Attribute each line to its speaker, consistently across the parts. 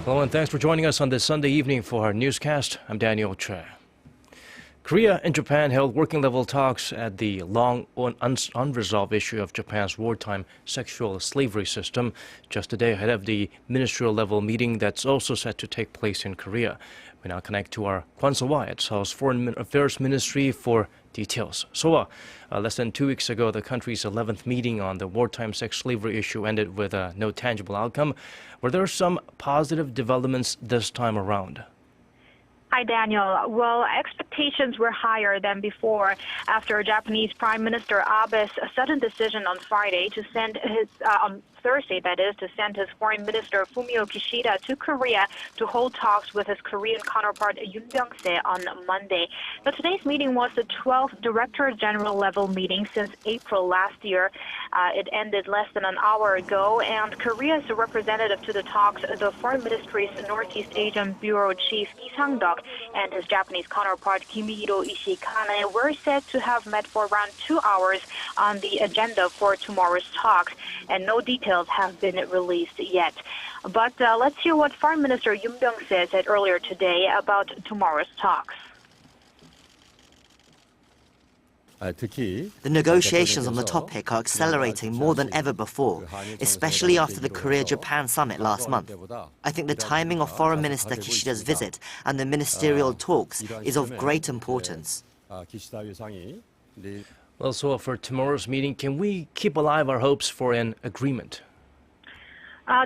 Speaker 1: Hello and thanks for joining us on this Sunday evening for our newscast. I'm Daniel Che. Korea and Japan held working-level talks at the long unresolved issue of Japan's wartime sexual slavery system, just a day ahead of the ministerial-level meeting that's also set to take place in Korea. We now connect to our Kwon Soa at Seoul's Foreign Affairs Ministry for details. Soa, less than 2 weeks ago, the country's 11th meeting on the wartime sex slavery issue ended with no tangible outcome. Were there some positive developments this time around?
Speaker 2: Hi, Daniel. Well, expectations were higher than before after Japanese Prime Minister Abe's sudden decision on Friday to send his, on Thursday, that is, to send his Foreign Minister Fumio Kishida to Korea to hold talks with his Korean counterpart Yun Byung on Monday. Now, today's meeting was the 12th Director General level meeting since April last year. It ended less than an hour ago, and Korea's representative to the talks, the Foreign Ministry's Northeast Asian Bureau Chief Lee Sang-duk, and his Japanese counterpart Kimihiro Ishikane were said to have met for around 2 hours on the agenda for tomorrow's talks, and no details have been released yet. But let's hear what Foreign Minister Yun Byung said earlier today about tomorrow's talks.
Speaker 3: The negotiations on the topic are accelerating more than ever before, especially after the Korea-Japan summit last month. I think the timing of Foreign Minister Kishida's visit and the ministerial talks is of great importance.
Speaker 1: Well, so for tomorrow's meeting, can we keep alive our hopes for an agreement?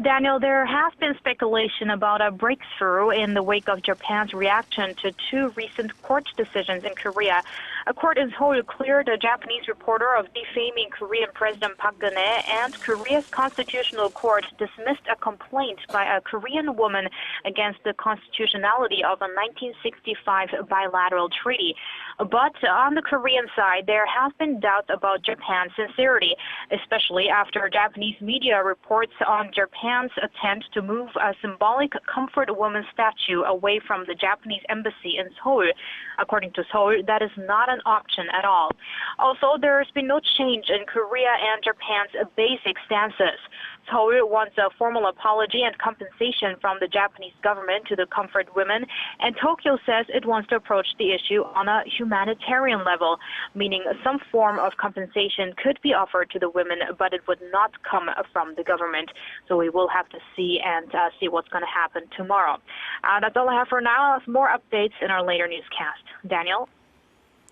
Speaker 2: Daniel, there has been speculation about a breakthrough in the wake of Japan's reaction to two recent court decisions in Korea. A court in Seoul cleared a Japanese reporter of defaming Korean President Park Geun-hye, and Korea's constitutional court dismissed a complaint by a Korean woman against the constitutionality of a 1965 bilateral treaty. But on the Korean side, there have been doubts about Japan's sincerity, especially after Japanese media reports on Japan's attempt to move a symbolic comfort woman statue away from the Japanese embassy in Seoul. According to Seoul, that is not an option at all. Also, there has been no change in Korea and Japan's basic stances. Seoul wants a formal apology and compensation from the Japanese government to the comfort women, and Tokyo says it wants to approach the issue on a humanitarian level, meaning some form of compensation could be offered to the women, but it would not come from the government. So we will have to see what's going to happen tomorrow. That's all I have for now. More updates in our later newscast. Daniel?